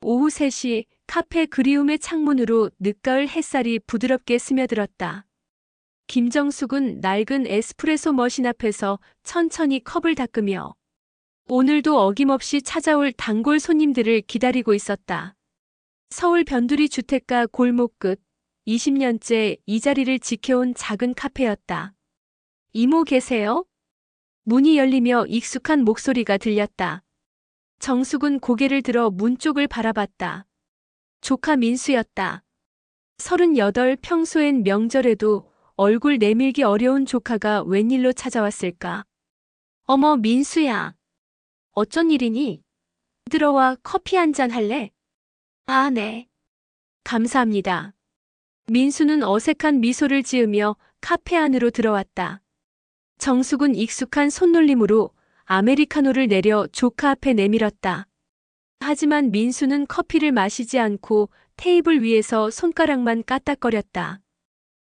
오후 3시 카페 그리움의 창문으로 늦가을 햇살이 부드럽게 스며들었다. 김정숙은 낡은 에스프레소 머신 앞에서 천천히 컵을 닦으며 오늘도 어김없이 찾아올 단골 손님들을 기다리고 있었다. 서울 변두리 주택가 골목 끝 20년째 이 자리를 지켜온 작은 카페였다. 이모 계세요? 문이 열리며 익숙한 목소리가 들렸다. 정숙은 고개를 들어 문 쪽을 바라봤다. 조카 민수였다. 38 평소엔 명절에도 얼굴 내밀기 어려운 조카가 웬일로 찾아왔을까? 어머 민수야. 어쩐 일이니? 들어와 커피 한 잔 할래? 아, 네. 감사합니다. 민수는 어색한 미소를 지으며 카페 안으로 들어왔다. 정숙은 익숙한 손놀림으로 아메리카노를 내려 조카 앞에 내밀었다. 하지만 민수는 커피를 마시지 않고 테이블 위에서 손가락만 까딱거렸다.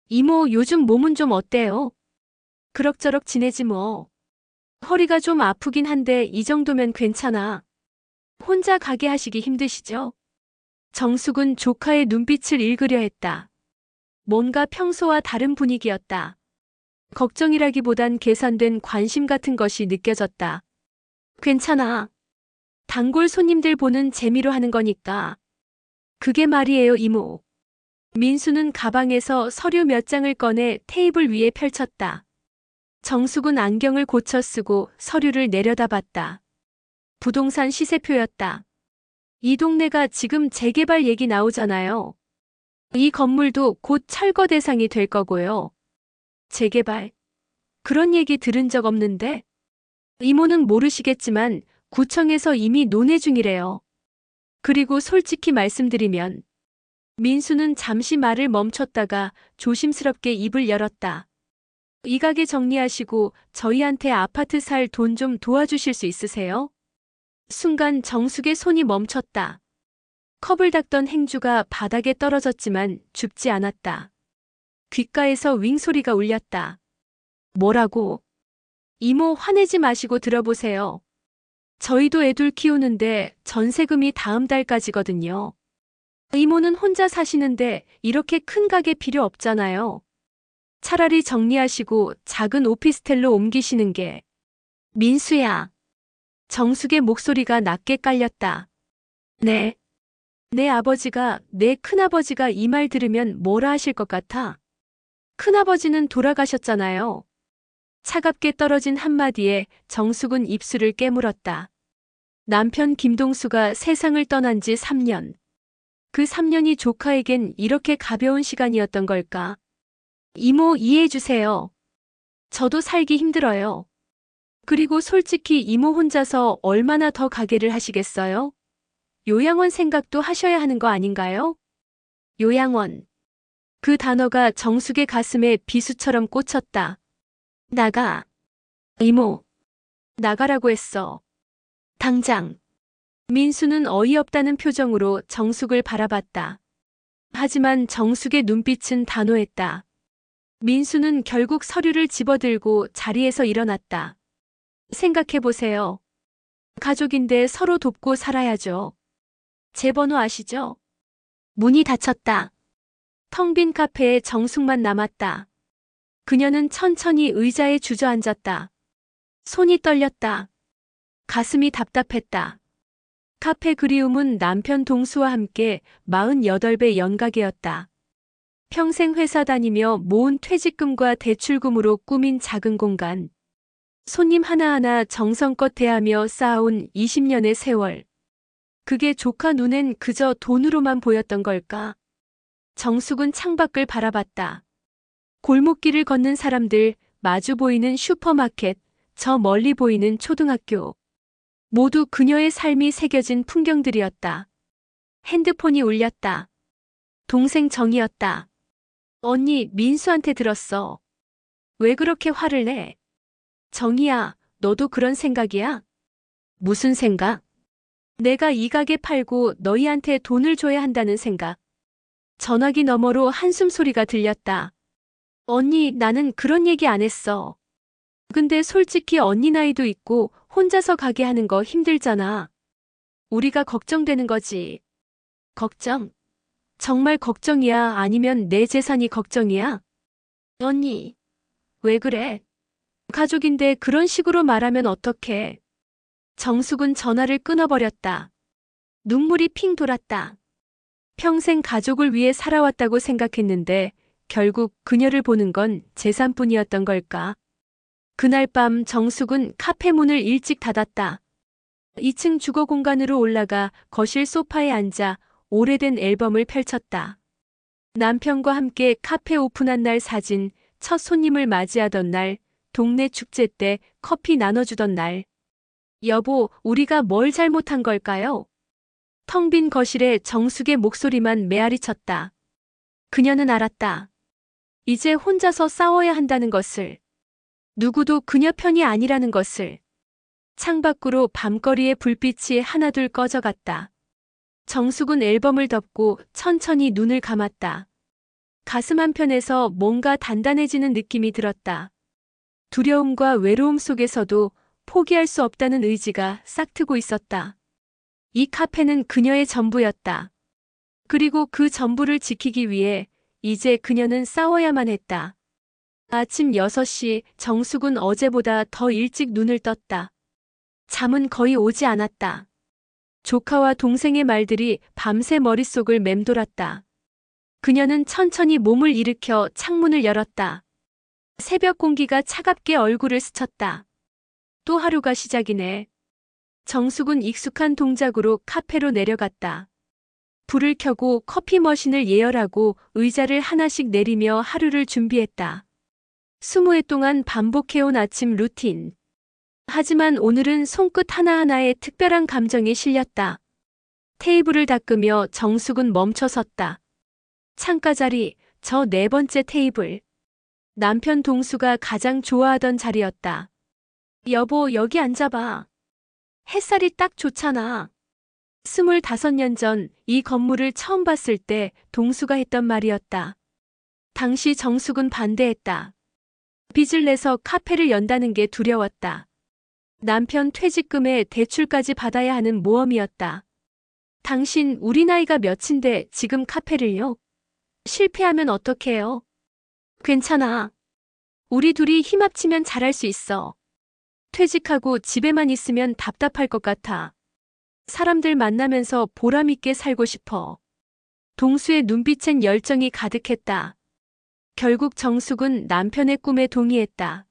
이모 요즘 몸은 좀 어때요? 그럭저럭 지내지 뭐. 허리가 좀 아프긴 한데 이 정도면 괜찮아. 혼자 가게 하시기 힘드시죠? 정숙은 조카의 눈빛을 읽으려 했다. 뭔가 평소와 다른 분위기였다. 걱정이라기보단 계산된 관심 같은 것이 느껴졌다. 괜찮아. 단골 손님들 보는 재미로 하는 거니까. 그게 말이에요, 이모. 민수는 가방에서 서류 몇 장을 꺼내 테이블 위에 펼쳤다. 정숙은 안경을 고쳐 쓰고 서류를 내려다봤다. 부동산 시세표였다. 이 동네가 지금 재개발 얘기 나오잖아요. 이 건물도 곧 철거 대상이 될 거고요. 재개발. 그런 얘기 들은 적 없는데? 이모는 모르시겠지만 구청에서 이미 논의 중이래요. 그리고 솔직히 말씀드리면 민수는 잠시 말을 멈췄다가 조심스럽게 입을 열었다. 이 가게 정리하시고 저희한테 아파트 살 돈 좀 도와주실 수 있으세요? 순간 정숙의 손이 멈췄다. 컵을 닦던 행주가 바닥에 떨어졌지만 줍지 않았다. 귓가에서 윙 소리가 울렸다. 뭐라고? 이모 화내지 마시고 들어보세요. 저희도 애들 키우는데 전세금이 다음 달까지거든요. 이모는 혼자 사시는데 이렇게 큰 가게 필요 없잖아요. 차라리 정리하시고 작은 오피스텔로 옮기시는 게. 민수야. 정숙의 목소리가 낮게 깔렸다. 네. 내 아버지가, 내 큰아버지가 이 말 들으면 뭐라 하실 것 같아? 큰아버지는 돌아가셨잖아요. 차갑게 떨어진 한마디에 정숙은 입술을 깨물었다. 남편 김동수가 세상을 떠난 지 3년. 그 3년이 조카에겐 이렇게 가벼운 시간이었던 걸까? 이모 이해해주세요. 저도 살기 힘들어요. 그리고 솔직히 이모 혼자서 얼마나 더 가게를 하시겠어요? 요양원 생각도 하셔야 하는 거 아닌가요? 요양원. 그 단어가 정숙의 가슴에 비수처럼 꽂혔다. 나가. 이모. 나가라고 했어. 당장. 민수는 어이없다는 표정으로 정숙을 바라봤다. 하지만 정숙의 눈빛은 단호했다. 민수는 결국 서류를 집어들고 자리에서 일어났다. 생각해보세요. 가족인데 서로 돕고 살아야죠. 제 번호 아시죠? 문이 닫혔다. 텅 빈 카페에 정숙만 남았다. 그녀는 천천히 의자에 주저앉았다. 손이 떨렸다. 가슴이 답답했다. 카페 그리움은 남편 동수와 함께 48배 연가게였다. 평생 회사 다니며 모은 퇴직금과 대출금으로 꾸민 작은 공간. 손님 하나하나 정성껏 대하며 쌓아온 20년의 세월. 그게 조카 눈엔 그저 돈으로만 보였던 걸까? 정숙은 창밖을 바라봤다. 골목길을 걷는 사람들, 마주 보이는 슈퍼마켓, 저 멀리 보이는 초등학교. 모두 그녀의 삶이 새겨진 풍경들이었다. 핸드폰이 울렸다. 동생 정이었다. 언니, 민수한테 들었어. 왜 그렇게 화를 내? 정이야, 너도 그런 생각이야? 무슨 생각? 내가 이 가게 팔고 너희한테 돈을 줘야 한다는 생각. 전화기 너머로 한숨 소리가 들렸다. 언니, 나는 그런 얘기 안 했어. 근데 솔직히 언니 나이도 있고 혼자서 가게 하는 거 힘들잖아. 우리가 걱정되는 거지. 걱정? 정말 걱정이야? 아니면 내 재산이 걱정이야? 언니, 왜 그래? 가족인데 그런 식으로 말하면 어떡해? 정숙은 전화를 끊어버렸다. 눈물이 핑 돌았다. 평생 가족을 위해 살아왔다고 생각했는데 결국 그녀를 보는 건 재산뿐이었던 걸까? 그날 밤 정숙은 카페 문을 일찍 닫았다. 2층 주거 공간으로 올라가 거실 소파에 앉아 오래된 앨범을 펼쳤다. 남편과 함께 카페 오픈한 날 사진, 첫 손님을 맞이하던 날, 동네 축제 때 커피 나눠주던 날. 여보, 우리가 뭘 잘못한 걸까요? 텅 빈 거실에 정숙의 목소리만 메아리쳤다. 그녀는 알았다. 이제 혼자서 싸워야 한다는 것을. 누구도 그녀 편이 아니라는 것을. 창밖으로 밤거리의 불빛이 하나둘 꺼져갔다. 정숙은 앨범을 덮고 천천히 눈을 감았다. 가슴 한편에서 뭔가 단단해지는 느낌이 들었다. 두려움과 외로움 속에서도 포기할 수 없다는 의지가 싹트고 있었다. 이 카페는 그녀의 전부였다. 그리고 그 전부를 지키기 위해 이제 그녀는 싸워야만 했다. 아침 6시 정숙은 어제보다 더 일찍 눈을 떴다. 잠은 거의 오지 않았다. 조카와 동생의 말들이 밤새 머릿속을 맴돌았다. 그녀는 천천히 몸을 일으켜 창문을 열었다. 새벽 공기가 차갑게 얼굴을 스쳤다. 또 하루가 시작이네. 정숙은 익숙한 동작으로 카페로 내려갔다. 불을 켜고 커피 머신을 예열하고 의자를 하나씩 내리며 하루를 준비했다. 20회 동안 반복해온 아침 루틴. 하지만 오늘은 손끝 하나하나에 특별한 감정이 실렸다. 테이블을 닦으며 정숙은 멈춰섰다. 창가 자리, 저 4번째 테이블. 남편 동수가 가장 좋아하던 자리였다. 여보, 여기 앉아봐. 햇살이 딱 좋잖아. 25년 전 이 건물을 처음 봤을 때 동수가 했던 말이었다. 당시 정숙은 반대했다. 빚을 내서 카페를 연다는 게 두려웠다. 남편 퇴직금에 대출까지 받아야 하는 모험이었다. 당신 우리 나이가 몇인데 지금 카페를요? 실패하면 어떡해요? 괜찮아. 우리 둘이 힘 합치면 잘할 수 있어. 퇴직하고 집에만 있으면 답답할 것 같아. 사람들 만나면서 보람있게 살고 싶어. 동수의 눈빛엔 열정이 가득했다. 결국 정숙은 남편의 꿈에 동의했다.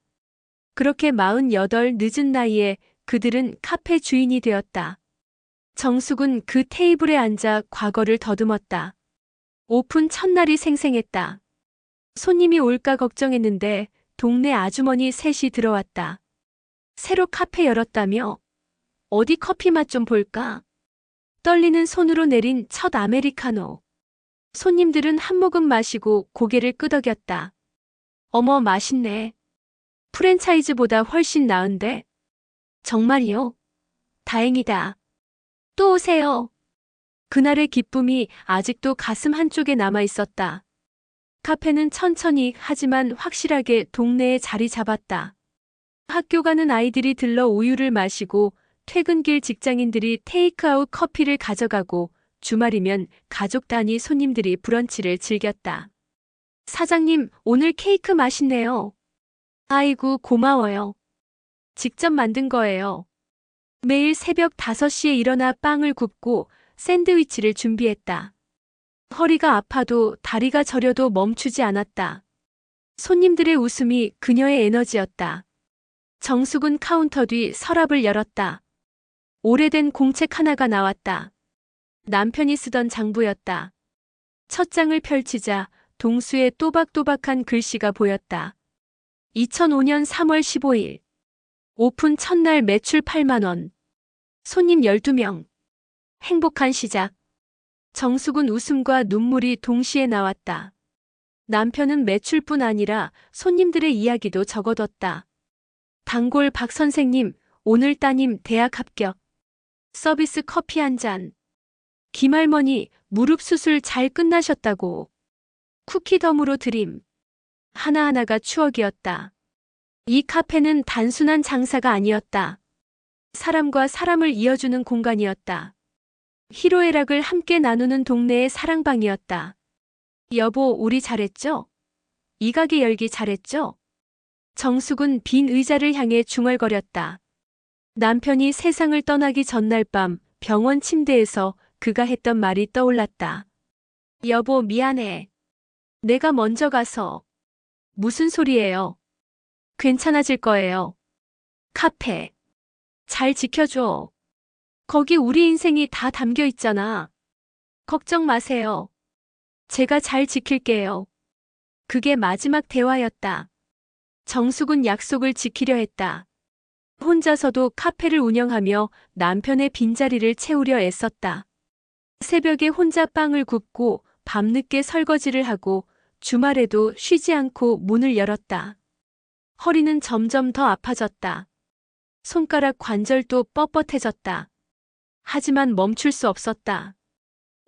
그렇게 48 늦은 나이에 그들은 카페 주인이 되었다. 정숙은 그 테이블에 앉아 과거를 더듬었다. 오픈 첫날이 생생했다. 손님이 올까 걱정했는데 동네 아주머니 셋이 들어왔다. 새로 카페 열었다며? 어디 커피 맛 좀 볼까? 떨리는 손으로 내린 첫 아메리카노. 손님들은 한 모금 마시고 고개를 끄덕였다. 어머, 맛있네. 프랜차이즈보다 훨씬 나은데? 정말이요? 다행이다. 또 오세요. 그날의 기쁨이 아직도 가슴 한쪽에 남아 있었다. 카페는 천천히 하지만 확실하게 동네에 자리 잡았다. 학교 가는 아이들이 들러 우유를 마시고 퇴근길 직장인들이 테이크아웃 커피를 가져가고 주말이면 가족 단위 손님들이 브런치를 즐겼다. 사장님, 오늘 케이크 맛있네요. 아이고, 고마워요. 직접 만든 거예요. 매일 새벽 5시에 일어나 빵을 굽고 샌드위치를 준비했다. 허리가 아파도 다리가 저려도 멈추지 않았다. 손님들의 웃음이 그녀의 에너지였다. 정숙은 카운터 뒤 서랍을 열었다. 오래된 공책 하나가 나왔다. 남편이 쓰던 장부였다. 첫 장을 펼치자 동수의 또박또박한 글씨가 보였다. 2005년 3월 15일. 오픈 첫날 매출 8만 원. 손님 12명. 행복한 시작. 정숙은 웃음과 눈물이 동시에 나왔다. 남편은 매출뿐 아니라 손님들의 이야기도 적어뒀다. 단골 박 선생님, 오늘 따님 대학 합격. 서비스 커피 한 잔. 김할머니, 무릎 수술 잘 끝나셨다고. 쿠키 덤으로 드림. 하나하나가 추억이었다. 이 카페는 단순한 장사가 아니었다. 사람과 사람을 이어주는 공간이었다. 희로애락을 함께 나누는 동네의 사랑방이었다. 여보, 우리 잘했죠? 이 가게 열기 잘했죠? 정숙은 빈 의자를 향해 중얼거렸다. 남편이 세상을 떠나기 전날 밤 병원 침대에서 그가 했던 말이 떠올랐다. 여보, 미안해. 내가 먼저 가서. 무슨 소리예요? 괜찮아질 거예요. 카페. 잘 지켜줘. 거기 우리 인생이 다 담겨 있잖아. 걱정 마세요. 제가 잘 지킬게요. 그게 마지막 대화였다. 정숙은 약속을 지키려 했다. 혼자서도 카페를 운영하며 남편의 빈자리를 채우려 애썼다. 새벽에 혼자 빵을 굽고 밤늦게 설거지를 하고 주말에도 쉬지 않고 문을 열었다. 허리는 점점 더 아파졌다. 손가락 관절도 뻣뻣해졌다. 하지만 멈출 수 없었다.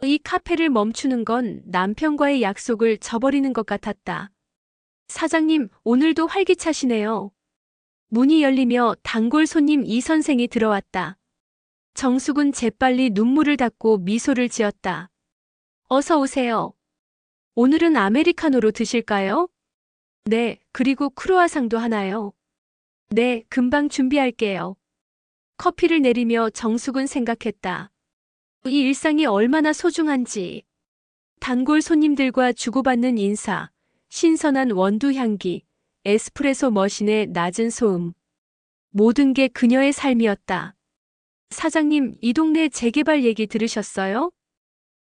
이 카페를 멈추는 건 남편과의 약속을 저버리는 것 같았다. 사장님, 오늘도 활기차시네요. 문이 열리며 단골 손님 이 선생이 들어왔다. 정숙은 재빨리 눈물을 닦고 미소를 지었다. 어서 오세요. 오늘은 아메리카노로 드실까요? 네, 그리고 크루아상도 하나요. 네, 금방 준비할게요. 커피를 내리며 정숙은 생각했다. 이 일상이 얼마나 소중한지. 단골 손님들과 주고받는 인사, 신선한 원두 향기, 에스프레소 머신의 낮은 소음. 모든 게 그녀의 삶이었다. 사장님, 이 동네 재개발 얘기 들으셨어요?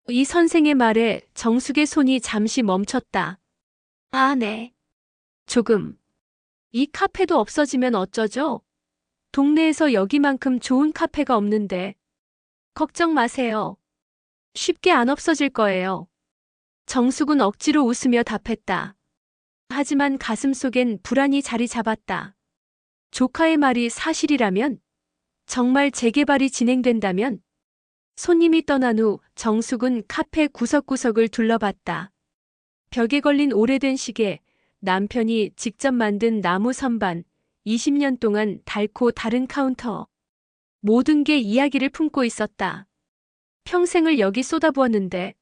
이 선생의 말에 정숙의 손이 잠시 멈췄다. 아, 네. 조금. 이 카페도 없어지면 어쩌죠? 동네에서 여기만큼 좋은 카페가 없는데. 걱정 마세요. 쉽게 안 없어질 거예요. 정숙은 억지로 웃으며 답했다. 하지만 가슴속엔 불안이 자리 잡았다. 조카의 말이 사실이라면, 정말 재개발이 진행된다면, 손님이 떠난 후 정숙은 카페 구석구석을 둘러봤다. 벽에 걸린 오래된 시계, 남편이 직접 만든 나무 선반, 20년 동안 닳고 다른 카운터. 모든 게 이야기를 품고 있었다. 평생을 여기 쏟아부었는데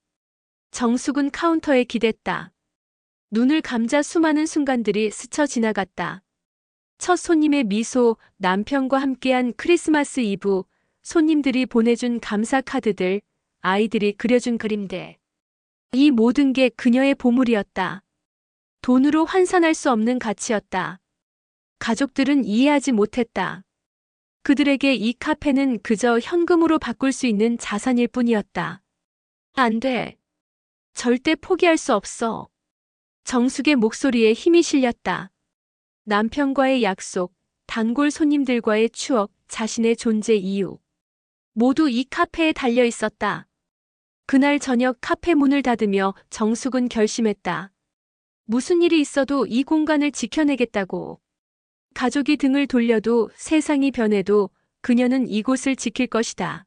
정숙은 카운터에 기댔다. 눈을 감자 수많은 순간들이 스쳐 지나갔다. 첫 손님의 미소, 남편과 함께한 크리스마스 이브, 손님들이 보내준 감사 카드들, 아이들이 그려준 그림들. 이 모든 게 그녀의 보물이었다. 돈으로 환산할 수 없는 가치였다. 가족들은 이해하지 못했다. 그들에게 이 카페는 그저 현금으로 바꿀 수 있는 자산일 뿐이었다. 안 돼. 절대 포기할 수 없어. 정숙의 목소리에 힘이 실렸다. 남편과의 약속, 단골 손님들과의 추억, 자신의 존재 이유. 모두 이 카페에 달려 있었다. 그날 저녁 카페 문을 닫으며 정숙은 결심했다. 무슨 일이 있어도 이 공간을 지켜내겠다고. 가족이 등을 돌려도 세상이 변해도 그녀는 이곳을 지킬 것이다.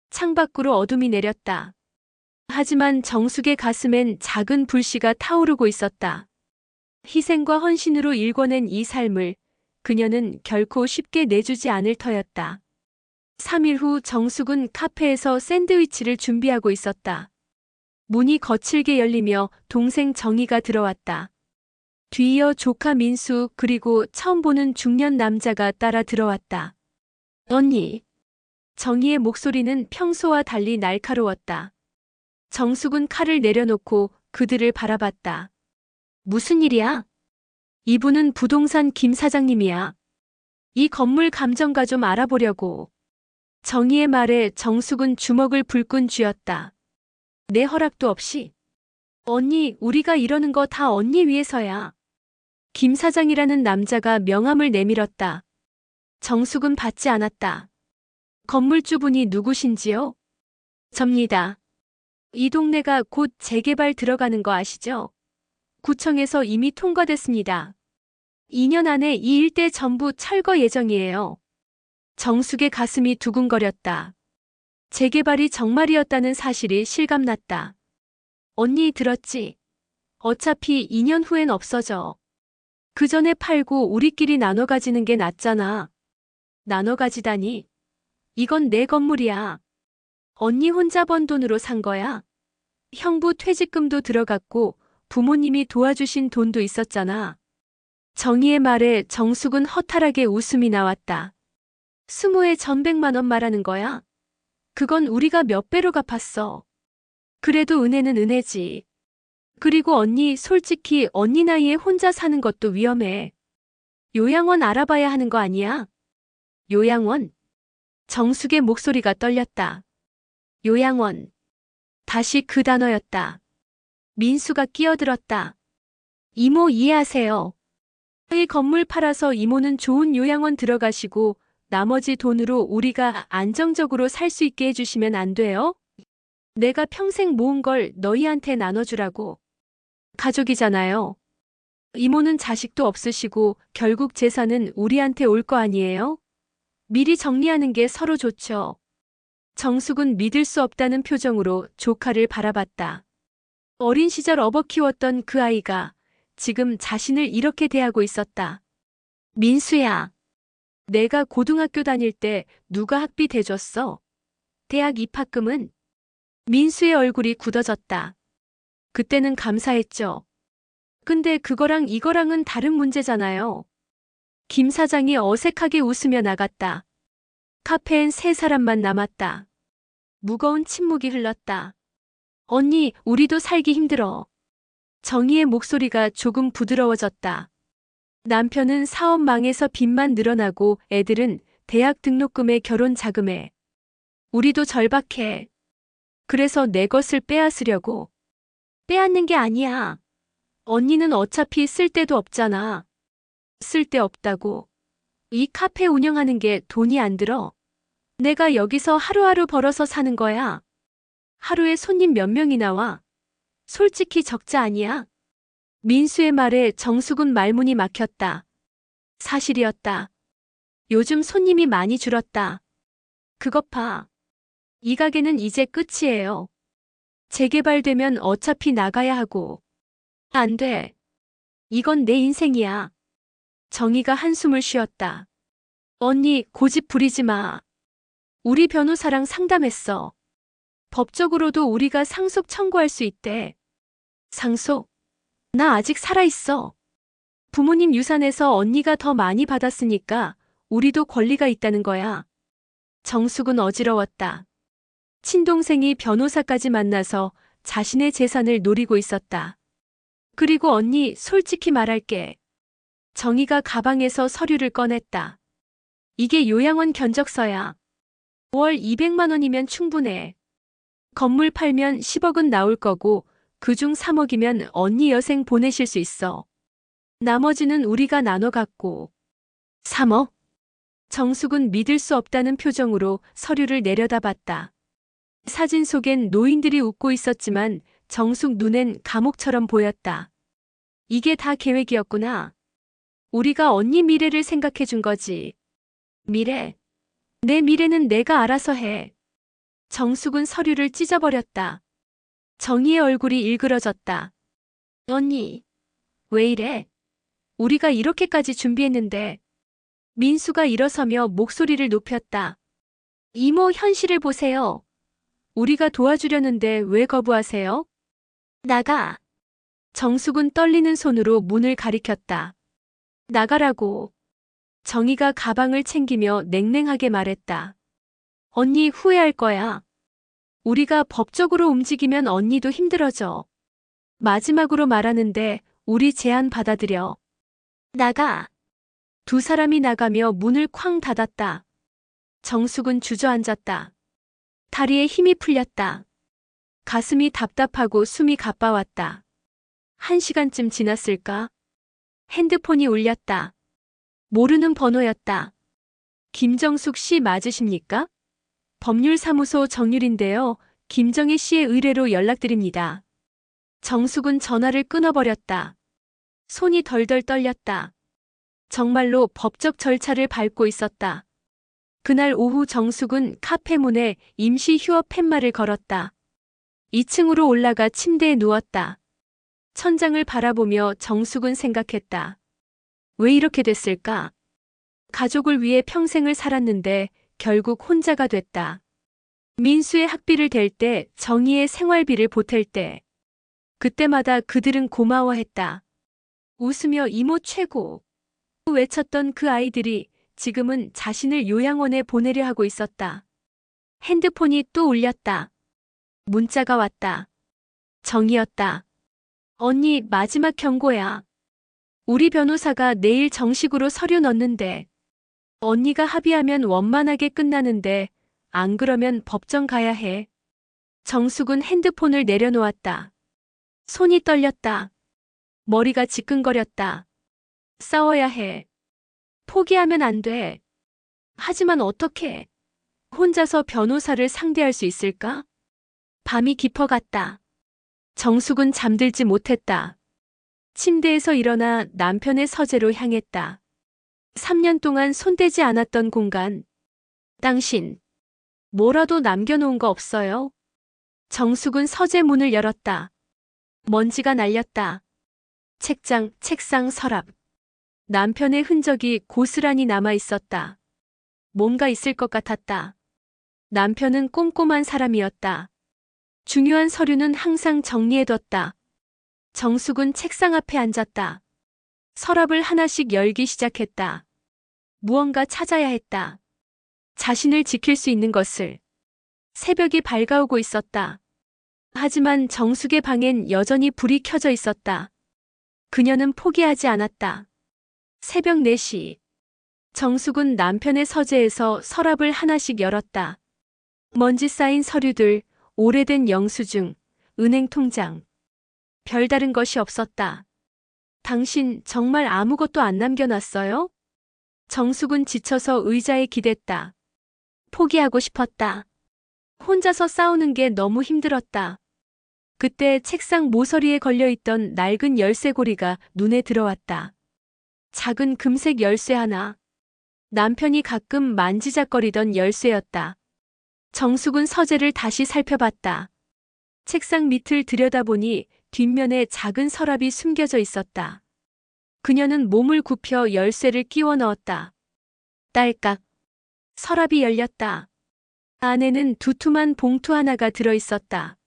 창밖으로 어둠이 내렸다. 하지만 정숙의 가슴엔 작은 불씨가 타오르고 있었다. 희생과 헌신으로 일궈낸 이 삶을 그녀는 결코 쉽게 내주지 않을 터였다. 3일 후 정숙은 카페에서 샌드위치를 준비하고 있었다. 문이 거칠게 열리며 동생 정희가 들어왔다. 뒤이어 조카 민수 그리고 처음 보는 중년 남자가 따라 들어왔다. 언니. 정희의 목소리는 평소와 달리 날카로웠다. 정숙은 칼을 내려놓고 그들을 바라봤다. 무슨 일이야? 이분은 부동산 김 사장님이야. 이 건물 감정가 좀 알아보려고. 정희의 말에 정숙은 주먹을 불끈 쥐었다. 내 허락도 없이. 언니, 우리가 이러는 거 다 언니 위해서야. 김 사장이라는 남자가 명함을 내밀었다. 정숙은 받지 않았다. 건물주분이 누구신지요? 접니다. 이 동네가 곧 재개발 들어가는 거 아시죠? 구청에서 이미 통과됐습니다. 2년 안에 이 일대 전부 철거 예정이에요. 정숙의 가슴이 두근거렸다. 재개발이 정말이었다는 사실이 실감났다. 언니 들었지? 어차피 2년 후엔 없어져. 그 전에 팔고 우리끼리 나눠 가지는 게 낫잖아. 나눠 가지다니. 이건 내 건물이야. 언니 혼자 번 돈으로 산 거야. 형부 퇴직금도 들어갔고 부모님이 도와주신 돈도 있었잖아. 정희의 말에 정숙은 허탈하게 웃음이 나왔다. 스무에 전백만 원 말하는 거야? 그건 우리가 몇 배로 갚았어. 그래도 은혜는 은혜지. 그리고 언니 솔직히 언니 나이에 혼자 사는 것도 위험해. 요양원 알아봐야 하는 거 아니야? 요양원? 정숙의 목소리가 떨렸다. 요양원. 다시 그 단어였다. 민수가 끼어들었다. 이모 이해하세요. 이 건물 팔아서 이모는 좋은 요양원 들어가시고 나머지 돈으로 우리가 안정적으로 살 수 있게 해주시면 안 돼요? 내가 평생 모은 걸 너희한테 나눠주라고. 가족이잖아요. 이모는 자식도 없으시고 결국 재산은 우리한테 올 거 아니에요? 미리 정리하는 게 서로 좋죠. 정숙은 믿을 수 없다는 표정으로 조카를 바라봤다. 어린 시절 업어 키웠던 그 아이가 지금 자신을 이렇게 대하고 있었다. 민수야, 내가 고등학교 다닐 때 누가 학비 대줬어? 대학 입학금은? 민수의 얼굴이 굳어졌다. 그때는 감사했죠. 근데 그거랑 이거랑은 다른 문제잖아요. 김 사장이 어색하게 웃으며 나갔다. 카페엔 세 사람만 남았다. 무거운 침묵이 흘렀다. 언니, 우리도 살기 힘들어. 정희의 목소리가 조금 부드러워졌다. 남편은 사업 망해서 빚만 늘어나고 애들은 대학 등록금에 결혼 자금에. 우리도 절박해. 그래서 내 것을 빼앗으려고. 빼앗는 게 아니야. 언니는 어차피 쓸 데도 없잖아. 쓸 데 없다고. 이 카페 운영하는 게 돈이 안 들어. 내가 여기서 하루하루 벌어서 사는 거야. 하루에 손님 몇 명이나 와. 솔직히 적자 아니야. 민수의 말에 정숙은 말문이 막혔다. 사실이었다. 요즘 손님이 많이 줄었다. 그것 봐. 이 가게는 이제 끝이에요. 재개발되면 어차피 나가야 하고. 안 돼. 이건 내 인생이야. 정희가 한숨을 쉬었다. 언니, 고집 부리지 마. 우리 변호사랑 상담했어. 법적으로도 우리가 상속 청구할 수 있대. 상속? 나 아직 살아있어. 부모님 유산에서 언니가 더 많이 받았으니까 우리도 권리가 있다는 거야. 정숙은 어지러웠다. 친동생이 변호사까지 만나서 자신의 재산을 노리고 있었다. 그리고 언니, 솔직히 말할게. 정희가 가방에서 서류를 꺼냈다. 이게 요양원 견적서야. 월 200만 원이면 충분해. 건물 팔면 10억은 나올 거고 그중 3억이면 언니 여생 보내실 수 있어. 나머지는 우리가 나눠 갖고. 3억? 정숙은 믿을 수 없다는 표정으로 서류를 내려다봤다. 사진 속엔 노인들이 웃고 있었지만 정숙 눈엔 감옥처럼 보였다. 이게 다 계획이었구나. 우리가 언니 미래를 생각해 준 거지. 미래? 내 미래는 내가 알아서 해. 정숙은 서류를 찢어버렸다. 정희의 얼굴이 일그러졌다. 언니, 왜 이래? 우리가 이렇게까지 준비했는데. 민수가 일어서며 목소리를 높였다. 이모, 현실을 보세요. 우리가 도와주려는데 왜 거부하세요? 나가. 정숙은 떨리는 손으로 문을 가리켰다. 나가라고. 정희가 가방을 챙기며 냉랭하게 말했다. 언니 후회할 거야. 우리가 법적으로 움직이면 언니도 힘들어져. 마지막으로 말하는데 우리 제안 받아들여. 나가. 두 사람이 나가며 문을 쾅 닫았다. 정숙은 주저앉았다. 다리에 힘이 풀렸다. 가슴이 답답하고 숨이 가빠왔다. 1시간쯤 지났을까? 핸드폰이 울렸다. 모르는 번호였다. 김정숙 씨 맞으십니까? 법률사무소 정율인데요. 김정희 씨의 의뢰로 연락드립니다. 정숙은 전화를 끊어버렸다. 손이 덜덜 떨렸다. 정말로 법적 절차를 밟고 있었다. 그날 오후 정숙은 카페 문에 임시 휴업 팻말을 걸었다. 2층으로 올라가 침대에 누웠다. 천장을 바라보며 정숙은 생각했다. 왜 이렇게 됐을까? 가족을 위해 평생을 살았는데 결국 혼자가 됐다. 민수의 학비를 댈 때, 정희의 생활비를 보탤 때, 그때마다 그들은 고마워했다. 웃으며 이모 최고 외쳤던 그 아이들이 지금은 자신을 요양원에 보내려 하고 있었다. 핸드폰이 또 울렸다. 문자가 왔다. 정희였다. 언니, 마지막 경고야. 우리 변호사가 내일 정식으로 서류 넣는데 언니가 합의하면 원만하게 끝나는데 안 그러면 법정 가야 해. 정숙은 핸드폰을 내려놓았다. 손이 떨렸다. 머리가 지끈거렸다. 싸워야 해. 포기하면 안 돼. 하지만 어떻게 혼자서 변호사를 상대할 수 있을까? 밤이 깊어갔다. 정숙은 잠들지 못했다. 침대에서 일어나 남편의 서재로 향했다. 3년 동안 손대지 않았던 공간. 당신, 뭐라도 남겨놓은 거 없어요? 정숙은 서재 문을 열었다. 먼지가 날렸다. 책장, 책상, 서랍. 남편의 흔적이 고스란히 남아 있었다. 뭔가 있을 것 같았다. 남편은 꼼꼼한 사람이었다. 중요한 서류는 항상 정리해뒀다. 정숙은 책상 앞에 앉았다. 서랍을 하나씩 열기 시작했다. 무언가 찾아야 했다. 자신을 지킬 수 있는 것을. 새벽이 밝아오고 있었다. 하지만 정숙의 방엔 여전히 불이 켜져 있었다. 그녀는 포기하지 않았다. 새벽 4시. 정숙은 남편의 서재에서 서랍을 하나씩 열었다. 먼지 쌓인 서류들, 오래된 영수증, 은행 통장. 별다른 것이 없었다. 당신 정말 아무것도 안 남겨놨어요? 정숙은 지쳐서 의자에 기댔다. 포기하고 싶었다. 혼자서 싸우는 게 너무 힘들었다. 그때 책상 모서리에 걸려있던 낡은 열쇠고리가 눈에 들어왔다. 작은 금색 열쇠 하나. 남편이 가끔 만지작거리던 열쇠였다. 정숙은 서재를 다시 살펴봤다. 책상 밑을 들여다보니 뒷면에 작은 서랍이 숨겨져 있었다. 그녀는 몸을 굽혀 열쇠를 끼워 넣었다. 딸깍. 서랍이 열렸다. 안에는 두툼한 봉투 하나가 들어 있었다.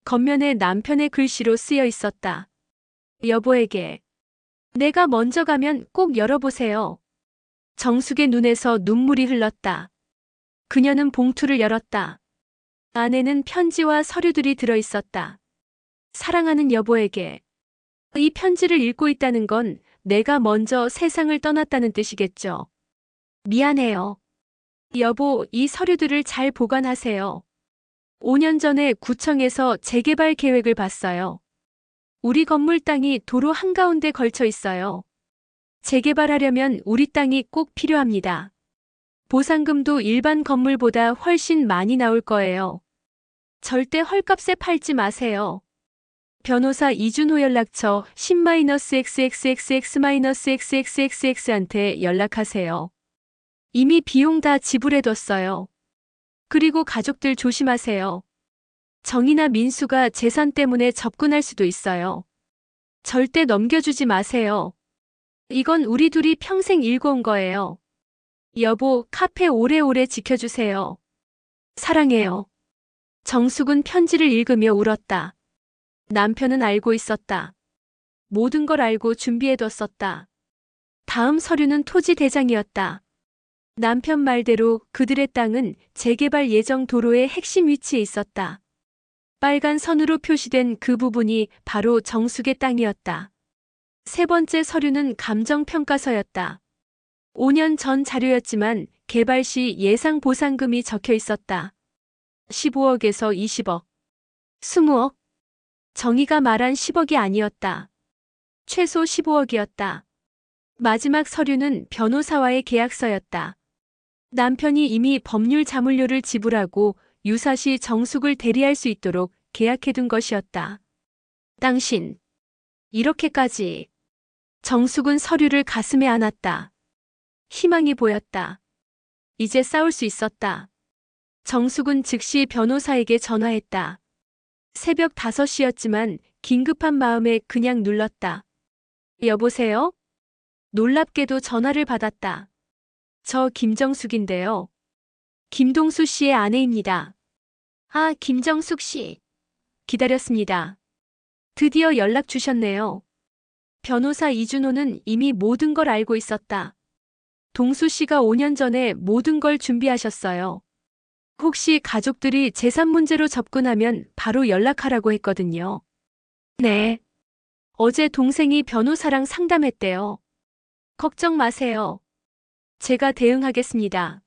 겉면에 남편의 글씨로 쓰여 있었다. 여보에게. 내가 먼저 가면 꼭 열어보세요. 정숙의 눈에서 눈물이 흘렀다. 그녀는 봉투를 열었다. 안에는 편지와 서류들이 들어 있었다. 사랑하는 여보에게. 이 편지를 읽고 있다는 건 내가 먼저 세상을 떠났다는 뜻이겠죠. 미안해요. 여보, 이 서류들을 잘 보관하세요. 5년 전에 구청에서 재개발 계획을 봤어요. 우리 건물 땅이 도로 한가운데 걸쳐 있어요. 재개발하려면 우리 땅이 꼭 필요합니다. 보상금도 일반 건물보다 훨씬 많이 나올 거예요. 절대 헐값에 팔지 마세요. 변호사 이준호 연락처 10-XXXX-XXXX한테 연락하세요. 이미 비용 다 지불해뒀어요. 그리고 가족들 조심하세요. 정이나 민수가 재산 때문에 접근할 수도 있어요. 절대 넘겨주지 마세요. 이건 우리 둘이 평생 일궈온 거예요. 여보, 카페 오래오래 지켜주세요. 사랑해요. 정숙은 편지를 읽으며 울었다. 남편은 알고 있었다. 모든 걸 알고 준비해뒀었다. 다음 서류는 토지 대장이었다. 남편 말대로 그들의 땅은 재개발 예정 도로의 핵심 위치에 있었다. 빨간 선으로 표시된 그 부분이 바로 정숙의 땅이었다. 세 번째 서류는 감정평가서였다. 5년 전 자료였지만 개발 시 예상 보상금이 적혀 있었다. 15억에서 20억. 20억. 정희가 말한 10억이 아니었다. 최소 15억이었다. 마지막 서류는 변호사와의 계약서였다. 남편이 이미 법률 자문료를 지불하고 유사시 정숙을 대리할 수 있도록 계약해둔 것이었다. 당신, 이렇게까지. 정숙은 서류를 가슴에 안았다. 희망이 보였다. 이제 싸울 수 있었다. 정숙은 즉시 변호사에게 전화했다. 새벽 5시였지만 긴급한 마음에 그냥 눌렀다. 여보세요? 놀랍게도 전화를 받았다. 저 김정숙인데요. 김동수 씨의 아내입니다. 아, 김정숙 씨. 기다렸습니다. 드디어 연락 주셨네요. 변호사 이준호는 이미 모든 걸 알고 있었다. 동수 씨가 5년 전에 모든 걸 준비하셨어요. 혹시 가족들이 재산 문제로 접근하면 바로 연락하라고 했거든요. 네. 어제 동생이 변호사랑 상담했대요. 걱정 마세요. 제가 대응하겠습니다.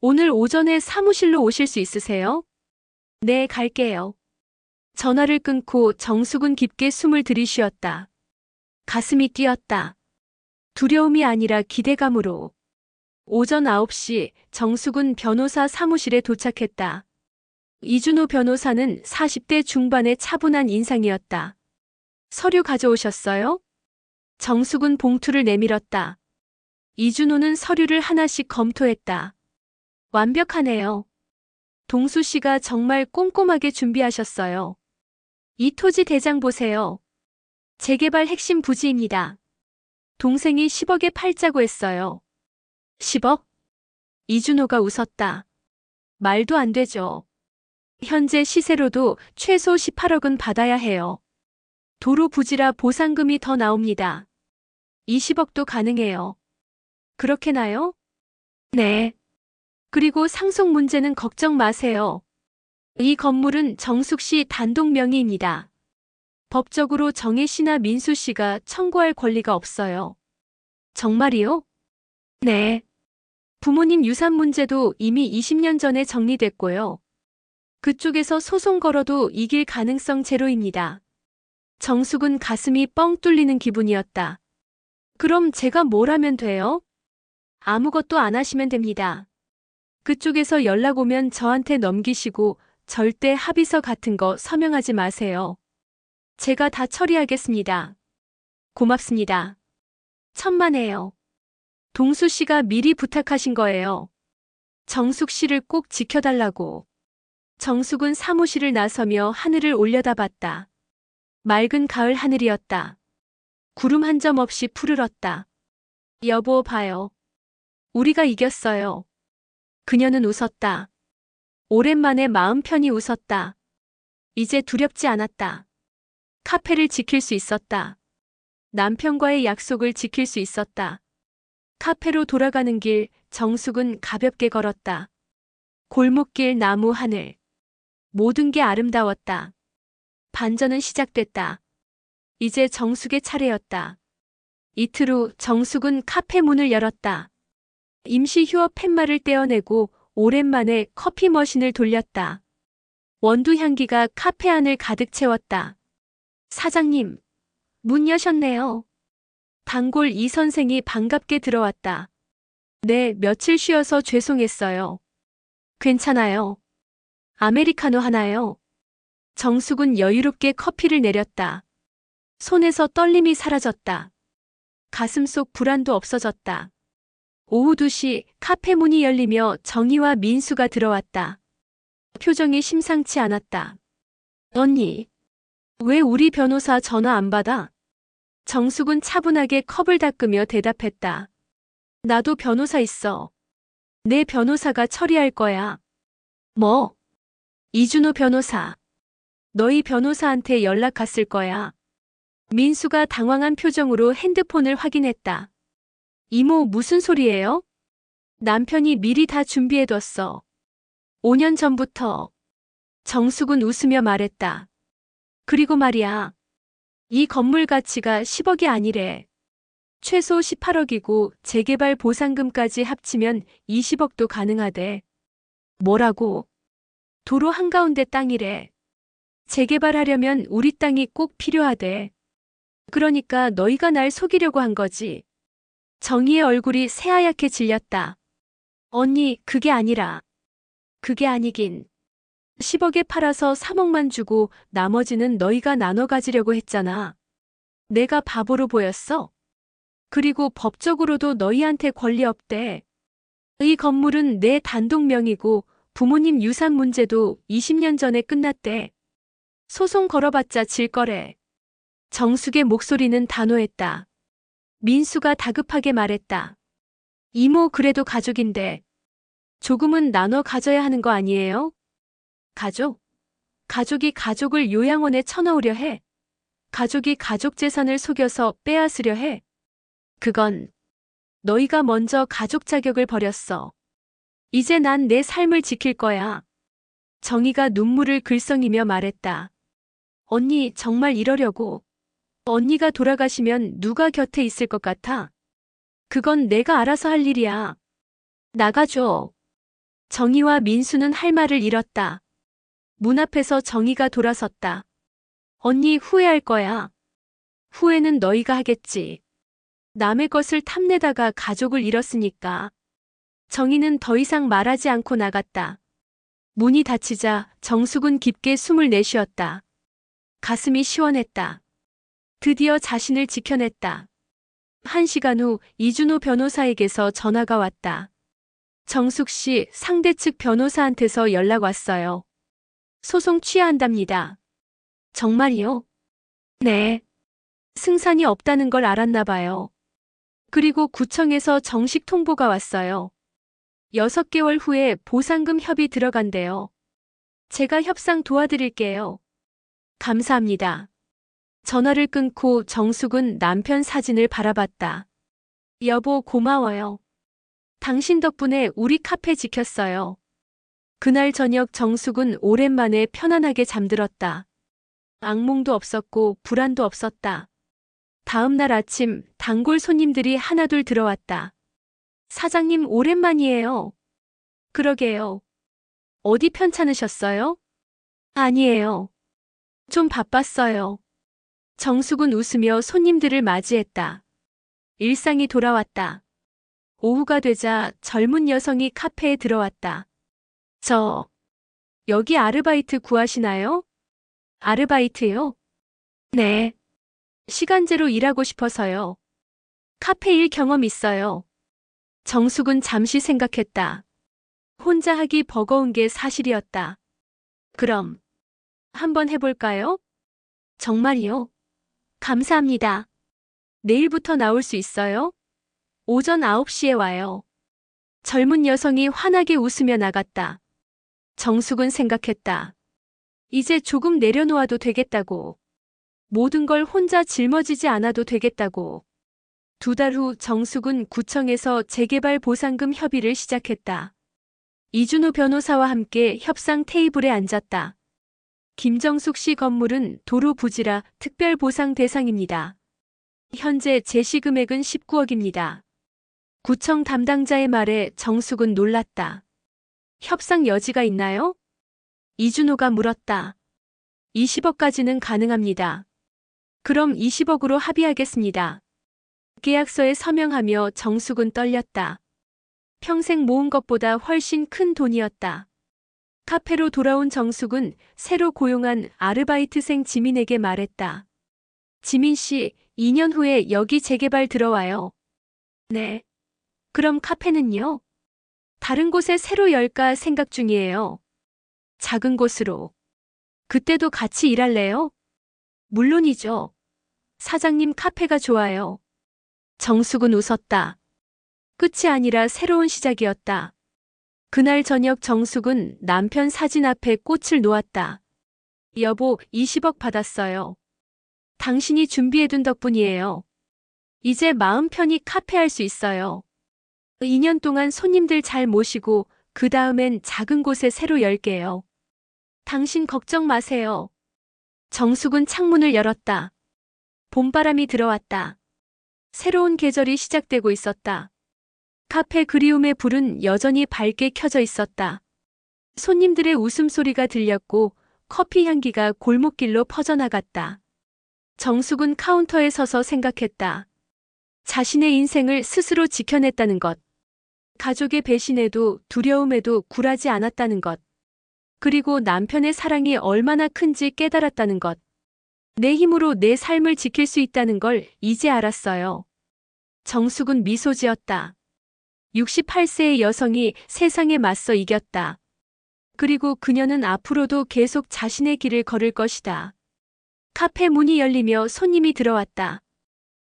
오늘 오전에 사무실로 오실 수 있으세요? 네, 갈게요. 전화를 끊고 정숙은 깊게 숨을 들이쉬었다. 가슴이 뛰었다. 두려움이 아니라 기대감으로. 오전 9시 정숙은 변호사 사무실에 도착했다. 이준호 변호사는 40대 중반의 차분한 인상이었다. 서류 가져오셨어요? 정숙은 봉투를 내밀었다. 이준호는 서류를 하나씩 검토했다. 완벽하네요. 동수 씨가 정말 꼼꼼하게 준비하셨어요. 이 토지 대장 보세요. 재개발 핵심 부지입니다. 동생이 10억에 팔자고 했어요. 10억? 이준호가 웃었다. 말도 안 되죠. 현재 시세로도 최소 18억은 받아야 해요. 도로 부지라 보상금이 더 나옵니다. 20억도 가능해요. 그렇게 나요? 네. 그리고 상속 문제는 걱정 마세요. 이 건물은 정숙 씨 단독 명의입니다. 법적으로 정혜 씨나 민수 씨가 청구할 권리가 없어요. 정말이요? 네. 부모님 유산 문제도 이미 20년 전에 정리됐고요. 그쪽에서 소송 걸어도 이길 가능성 제로입니다. 정숙은 가슴이 뻥 뚫리는 기분이었다. 그럼 제가 뭘 하면 돼요? 아무것도 안 하시면 됩니다. 그쪽에서 연락 오면 저한테 넘기시고 절대 합의서 같은 거 서명하지 마세요. 제가 다 처리하겠습니다. 고맙습니다. 천만에요. 동수 씨가 미리 부탁하신 거예요. 정숙 씨를 꼭 지켜달라고. 정숙은 사무실을 나서며 하늘을 올려다봤다. 맑은 가을 하늘이었다. 구름 한 점 없이 푸르렀다. 여보, 봐요. 우리가 이겼어요. 그녀는 웃었다. 오랜만에 마음 편히 웃었다. 이제 두렵지 않았다. 카페를 지킬 수 있었다. 남편과의 약속을 지킬 수 있었다. 카페로 돌아가는 길, 정숙은 가볍게 걸었다. 골목길, 나무, 하늘. 모든 게 아름다웠다. 반전은 시작됐다. 이제 정숙의 차례였다. 이틀 후 정숙은 카페 문을 열었다. 임시 휴업 팻말을 떼어내고 오랜만에 커피 머신을 돌렸다. 원두 향기가 카페 안을 가득 채웠다. 사장님, 문 여셨네요. 단골 이 선생이 반갑게 들어왔다. 네, 며칠 쉬어서 죄송했어요. 괜찮아요. 아메리카노 하나요? 정숙은 여유롭게 커피를 내렸다. 손에서 떨림이 사라졌다. 가슴속 불안도 없어졌다. 오후 2시 카페 문이 열리며 정희와 민수가 들어왔다. 표정이 심상치 않았다. 언니, 왜 우리 변호사 전화 안 받아? 정숙은 차분하게 컵을 닦으며 대답했다. 나도 변호사 있어. 내 변호사가 처리할 거야. 뭐? 이준호 변호사. 너희 변호사한테 연락 갔을 거야. 민수가 당황한 표정으로 핸드폰을 확인했다. 이모, 무슨 소리예요? 남편이 미리 다 준비해뒀어. 5년 전부터. 정숙은 웃으며 말했다. 그리고 말이야. 이 건물 가치가 10억이 아니래. 최소 18억이고 재개발 보상금까지 합치면 20억도 가능하대. 뭐라고? 도로 한가운데 땅이래. 재개발하려면 우리 땅이 꼭 필요하대. 그러니까 너희가 날 속이려고 한 거지. 정희의 얼굴이 새하얗게 질렸다. 언니, 그게 아니라. 그게 아니긴. 10억에 팔아서 3억만 주고 나머지는 너희가 나눠 가지려고 했잖아. 내가 바보로 보였어? 그리고 법적으로도 너희한테 권리 없대. 이 건물은 내 단독 명의고 부모님 유산 문제도 20년 전에 끝났대. 소송 걸어봤자 질 거래. 정숙의 목소리는 단호했다. 민수가 다급하게 말했다. 이모, 그래도 가족인데 조금은 나눠 가져야 하는 거 아니에요? 가족? 가족이 가족을 요양원에 쳐넣으려 해. 가족이 가족 재산을 속여서 빼앗으려 해. 그건 너희가 먼저 가족 자격을 버렸어. 이제 난 내 삶을 지킬 거야. 정희가 눈물을 글썽이며 말했다. 언니, 정말 이러려고. 언니가 돌아가시면 누가 곁에 있을 것 같아? 그건 내가 알아서 할 일이야. 나가줘. 정희와 민수는 할 말을 잃었다. 문 앞에서 정희가 돌아섰다. 언니, 후회할 거야. 후회는 너희가 하겠지. 남의 것을 탐내다가 가족을 잃었으니까. 정희는 더 이상 말하지 않고 나갔다. 문이 닫히자 정숙은 깊게 숨을 내쉬었다. 가슴이 시원했다. 드디어 자신을 지켜냈다. 1시간 후 이준호 변호사에게서 전화가 왔다. 정숙 씨, 상대 측 변호사한테서 연락 왔어요. 소송 취하한답니다. 정말이요? 네. 승산이 없다는 걸 알았나 봐요. 그리고 구청에서 정식 통보가 왔어요. 6개월 후에 보상금 협의 들어간대요. 제가 협상 도와드릴게요. 감사합니다. 전화를 끊고 정숙은 남편 사진을 바라봤다. 여보, 고마워요. 당신 덕분에 우리 카페 지켰어요. 그날 저녁 정숙은 오랜만에 편안하게 잠들었다. 악몽도 없었고 불안도 없었다. 다음 날 아침 단골 손님들이 하나둘 들어왔다. 사장님, 오랜만이에요. 그러게요. 어디 편찮으셨어요? 아니에요. 좀 바빴어요. 정숙은 웃으며 손님들을 맞이했다. 일상이 돌아왔다. 오후가 되자 젊은 여성이 카페에 들어왔다. 여기 아르바이트 구하시나요? 아르바이트요? 네. 시간제로 일하고 싶어서요. 카페 일 경험 있어요. 정숙은 잠시 생각했다. 혼자 하기 버거운 게 사실이었다. 그럼 한번 해볼까요? 정말이요? 감사합니다. 내일부터 나올 수 있어요? 오전 9시에 와요. 젊은 여성이 환하게 웃으며 나갔다. 정숙은 생각했다. 이제 조금 내려놓아도 되겠다고. 모든 걸 혼자 짊어지지 않아도 되겠다고. 2달 후 정숙은 구청에서 재개발 보상금 협의를 시작했다. 이준호 변호사와 함께 협상 테이블에 앉았다. 김정숙 씨 건물은 도로 부지라 특별 보상 대상입니다. 현재 제시 금액은 19억입니다. 구청 담당자의 말에 정숙은 놀랐다. 협상 여지가 있나요? 이준호가 물었다. 20억까지는 가능합니다. 그럼 20억으로 합의하겠습니다. 계약서에 서명하며 정숙은 떨렸다. 평생 모은 것보다 훨씬 큰 돈이었다. 카페로 돌아온 정숙은 새로 고용한 아르바이트생 지민에게 말했다. 지민 씨, 2년 후에 여기 재개발 들어와요. 네. 그럼 카페는요? 다른 곳에 새로 열까 생각 중이에요. 작은 곳으로. 그때도 같이 일할래요? 물론이죠. 사장님 카페가 좋아요. 정숙은 웃었다. 끝이 아니라 새로운 시작이었다. 그날 저녁 정숙은 남편 사진 앞에 꽃을 놓았다. 여보, 20억 받았어요. 당신이 준비해둔 덕분이에요. 이제 마음 편히 카페 할 수 있어요. 2년 동안 손님들 잘 모시고 그 다음엔 작은 곳에 새로 열게요. 당신 걱정 마세요. 정숙은 창문을 열었다. 봄바람이 들어왔다. 새로운 계절이 시작되고 있었다. 카페 그리움의 불은 여전히 밝게 켜져 있었다. 손님들의 웃음소리가 들렸고 커피 향기가 골목길로 퍼져나갔다. 정숙은 카운터에 서서 생각했다. 자신의 인생을 스스로 지켜냈다는 것. 가족의 배신에도 두려움에도 굴하지 않았다는 것. 그리고 남편의 사랑이 얼마나 큰지 깨달았다는 것. 내 힘으로 내 삶을 지킬 수 있다는 걸 이제 알았어요. 정숙은 미소 지었다. 68세의 여성이 세상에 맞서 이겼다. 그리고 그녀는 앞으로도 계속 자신의 길을 걸을 것이다. 카페 문이 열리며 손님이 들어왔다.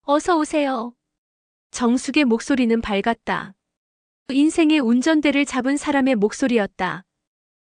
어서 오세요. 정숙의 목소리는 밝았다. 인생의 운전대를 잡은 사람의 목소리였다.